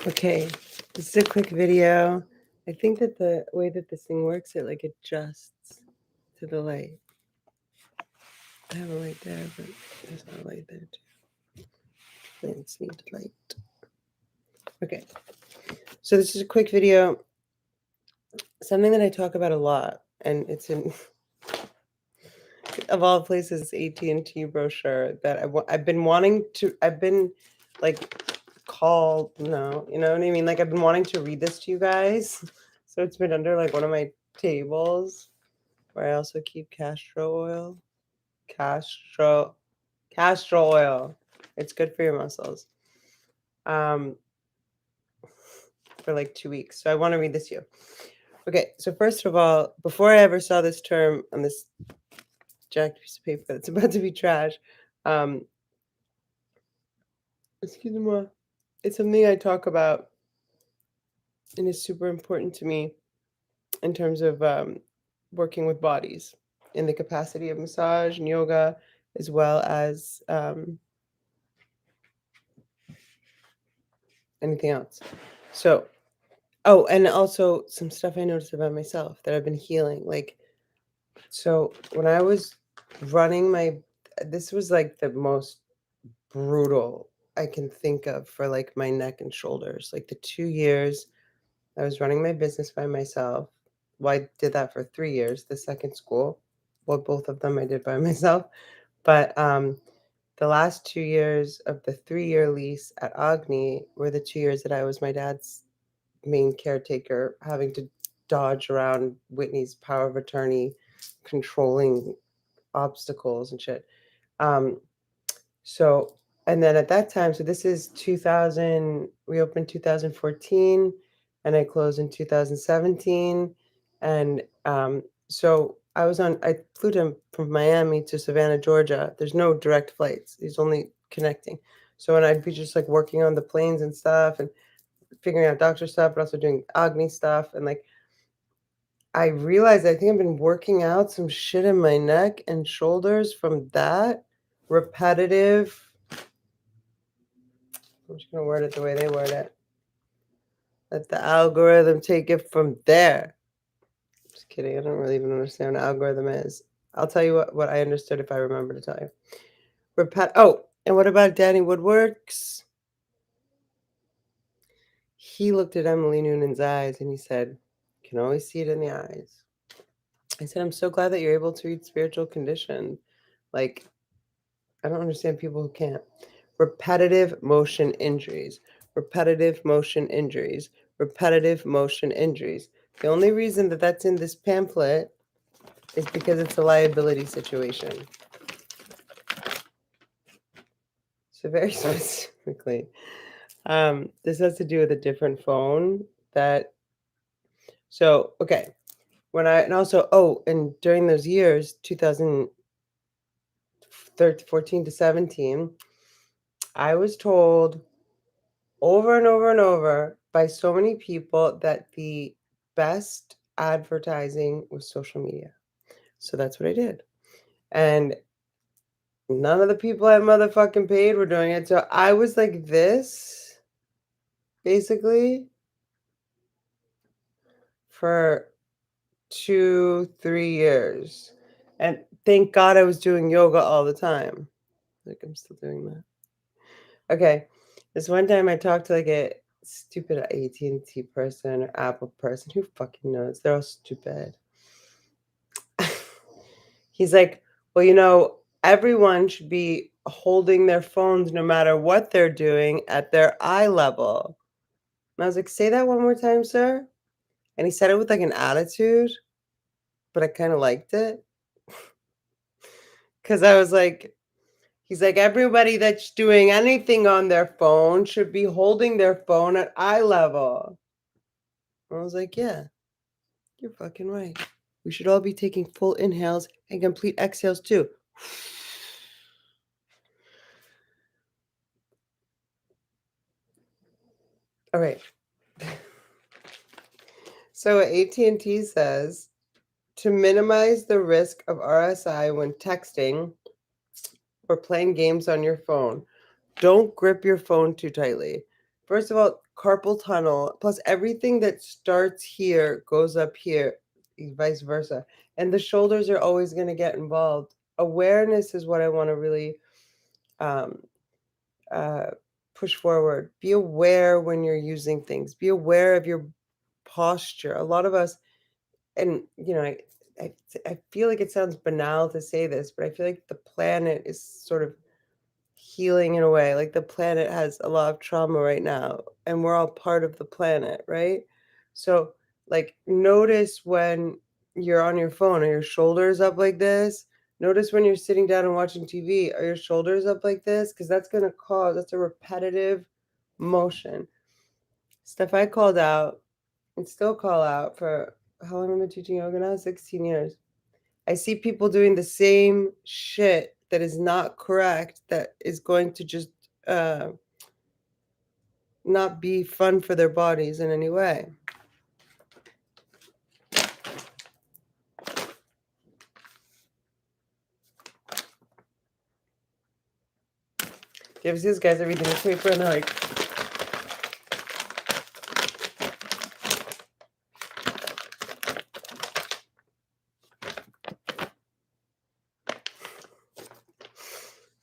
Okay, this is a quick video. I think that the way that this thing works, it like adjusts to the light. I have a light there, but there's no light there too. Plants need light. Okay, so this is a quick video. Something that I talk about a lot, and it's in of all places, AT&T brochure that I've been wanting to. I've been like called. No, you know what I mean. Like I've been wanting to read this to you guys. So it's been under like one of my tables where I also keep castor oil. Castor oil. It's good for your muscles. For like 2 weeks. So I want to read this to you. Okay, so first of all, before I ever saw this term on this jacked piece of paper that's about to be trash, excuse me, it's something I talk about and is super important to me in terms of working with bodies in the capacity of massage and yoga, as well as anything else. So, oh, and also some stuff I noticed about myself that I've been healing. Like, so when I was running this was like the most brutal I can think of for like my neck and shoulders. Like the 2 years I was running my business by myself. Well, I did that for 3 years, the second school. Well, both of them I did by myself. But the last 2 years of the 3-year lease at Agni were the 2 years that I was my dad's main caretaker, having to dodge around Whitney's power of attorney, controlling obstacles and shit. So, and then at that time, so this is 2000, we opened 2014 and I closed in 2017. And so I flew from Miami to Savannah, Georgia. There's no direct flights, there's only connecting. So, and I'd be just like working on the planes and stuff and figuring out doctor stuff, but also doing Agni stuff. And like, I realized I think I've been working out some shit in my neck and shoulders from that repetitive. I'm just going to word it the way they word it. Let the algorithm take it from there. Just kidding. I don't really even understand what an algorithm is. I'll tell you what I understood if I remember to tell you. Oh, and what about Danny Woodworks? He looked at Emily Noonan's eyes and he said, "You can always see it in the eyes." I said, "I'm so glad that you're able to read spiritual condition. Like, I don't understand people who can't." Repetitive motion injuries, repetitive motion injuries, repetitive motion injuries. The only reason that that's in this pamphlet is because it's a liability situation. So very specifically, this has to do with a different phone okay. And during those years, 2014 to 17, I was told over and over and over by so many people that the best advertising was social media. So that's what I did. And none of the people I motherfucking paid were doing it. So I was like this, basically, for 2-3 years. And thank God I was doing yoga all the time. Like I'm still doing that. Okay. This one time I talked to like a stupid AT&T person or Apple person. Who fucking knows? They're all stupid. He's like, well, everyone should be holding their phones no matter what they're doing at their eye level. And I was like, say that one more time, sir. And he said it with like an attitude, but I kind of liked it. Because I was like, he's like, everybody that's doing anything on their phone should be holding their phone at eye level. And I was like, yeah, you're fucking right. We should all be taking full inhales and complete exhales too. All right. So AT&T says to minimize the risk of RSI when texting or playing games on your phone, don't grip your phone too tightly. First of all, carpal tunnel, plus everything that starts here goes up here, vice versa. And the shoulders are always going to get involved. Awareness is what I want to really um, uh, push forward. Be aware when you're using things. Be aware of your posture. A lot of us, and I, I feel like it sounds banal to say this, but I feel like the planet is sort of healing in a way. Like the planet has a lot of trauma right now, and we're all part of the planet, right? So, like, notice when you're on your phone, are your shoulders up like this? Notice when you're sitting down and watching TV, are your shoulders up like this? Because that's a repetitive motion. Stuff I called out and still call out for how long have I been teaching yoga now? 16 years. I see people doing the same shit that is not correct, that is going to just uh, not be fun for their bodies in any way. You ever see these guys that read the newspaper and they're like,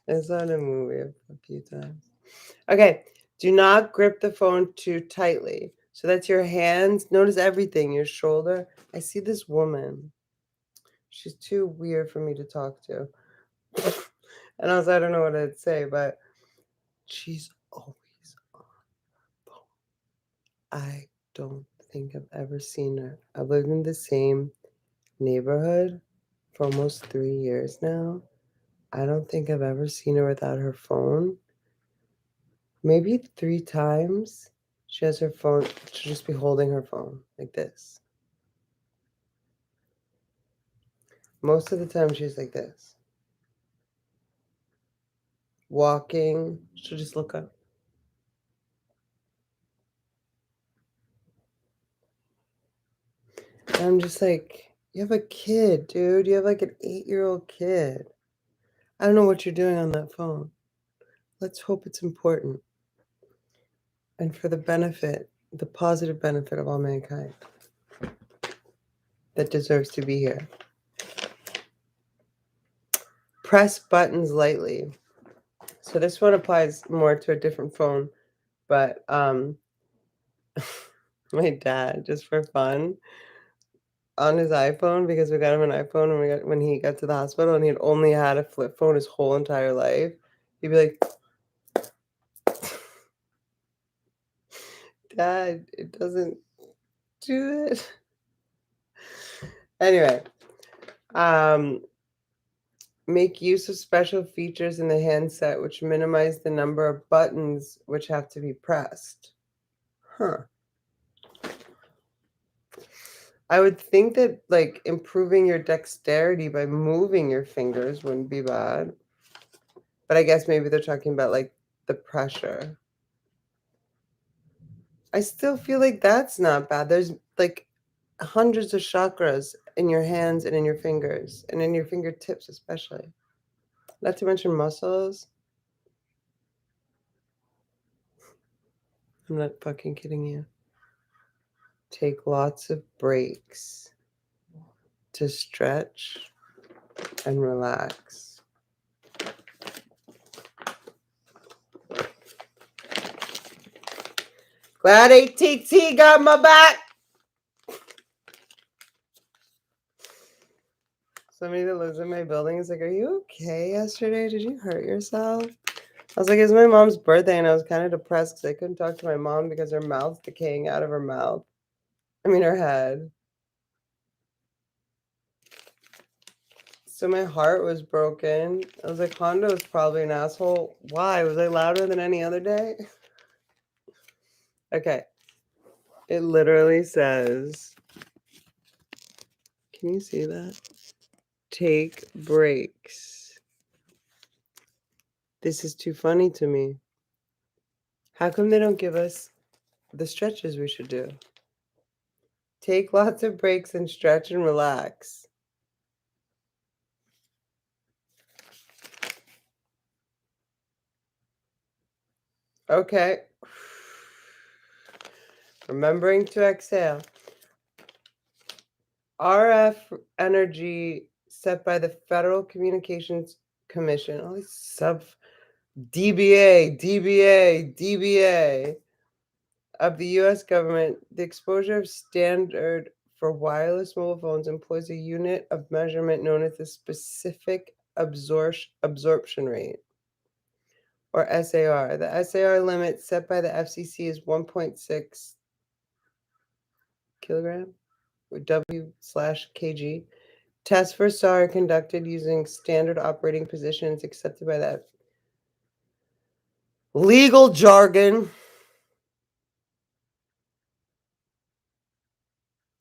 I saw it in a movie a few times. Okay, do not grip the phone too tightly. So that's your hands. Notice everything, your shoulder. I see this woman. She's too weird for me to talk to. And also, I don't know what I'd say, but she's always on the phone. I don't think I've ever seen her. I've lived in the same neighborhood for almost 3 years now. I don't think I've ever seen her without her phone. Maybe 3 times she has her phone. She'll just be holding her phone like this. Most of the time, she's like this. Walking, she'll just look up. And I'm just like, you have a kid, dude. You have like an 8-year-old kid. I don't know what you're doing on that phone. Let's hope it's important and for the benefit, the positive benefit of all mankind that deserves to be here. Press buttons lightly. So this one applies more to a different phone, but my dad, just for fun, on his iPhone, because we got him an iPhone when he got to the hospital and he had only had a flip phone his whole entire life, he'd be like, Dad, it doesn't do it. Anyway, make use of special features in the handset which minimize the number of buttons which have to be pressed. Huh. I would think that like improving your dexterity by moving your fingers wouldn't be bad. But I guess maybe they're talking about like the pressure. I still feel like that's not bad. There's like hundreds of chakras in your hands and in your fingers and in your fingertips especially. Not to mention muscles. I'm not fucking kidding you. Take lots of breaks to stretch and relax. Glad ATT got my back. Somebody that lives in my building is like, are you okay yesterday? Did you hurt yourself? I was like, it's my mom's birthday, and I was kind of depressed because I couldn't talk to my mom because her mouth's decaying out of her mouth. I mean, her head. So my heart was broken. I was like, Hondo is probably an asshole. Why? Was I louder than any other day? Okay. It literally says, can you see that? Take breaks. This is too funny to me. How come they don't give us the stretches we should do? Take lots of breaks and stretch and relax. Okay. Remembering to exhale. RF energy set by the Federal Communications Commission. All these DBA of the US government. The exposure of standard for wireless mobile phones employs a unit of measurement known as the specific absorption rate, or SAR. The SAR limit set by the FCC is 1.6 kilogram, or W/kg. Tests for SAR are conducted using standard operating positions accepted by that legal jargon.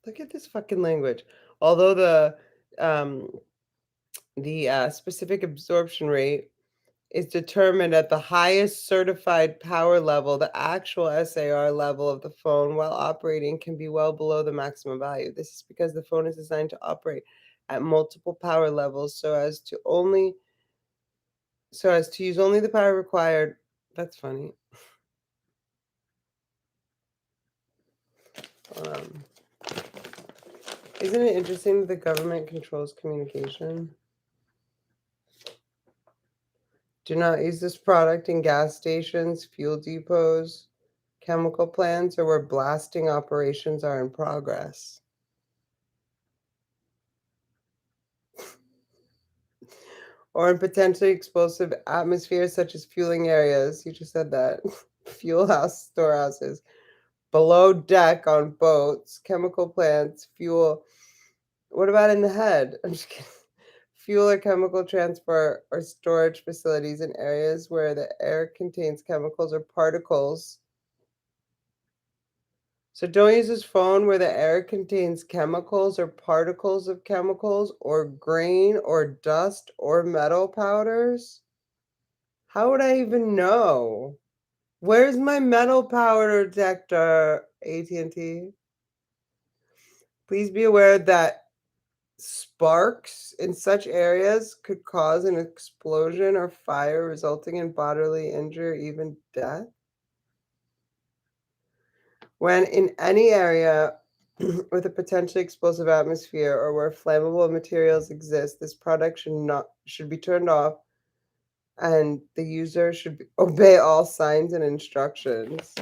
Look at this fucking language. Although the specific absorption rate is determined at the highest certified power level, the actual SAR level of the phone while operating can be well below the maximum value. This is because the phone is designed to operate at multiple power levels so as to use only the power required. That's funny. Um, isn't it interesting that the government controls communication? Do not use this product in gas stations, fuel depots, chemical plants, or where blasting operations are in progress. Or in potentially explosive atmospheres such as fueling areas. You just said that. Fuel house storehouses. Below deck on boats, chemical plants, fuel. What about in the head? I'm just kidding. Fuel or chemical transport or storage facilities in areas where the air contains chemicals or particles. So don't use this phone where the air contains chemicals or particles of chemicals or grain or dust or metal powders. How would I even know? Where's my metal powder detector, AT&T? Please be aware that sparks in such areas could cause an explosion or fire, resulting in bodily injury, even death. When in any area with a potentially explosive atmosphere or where flammable materials exist, this product should be turned off, and the user should obey all signs and instructions.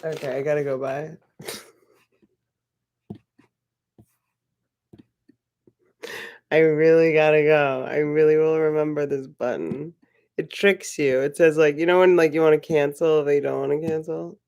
Okay, I gotta go bye. I really gotta go. I really will remember this button. It tricks you. It says, like, when, like, you want to cancel, they don't want to cancel.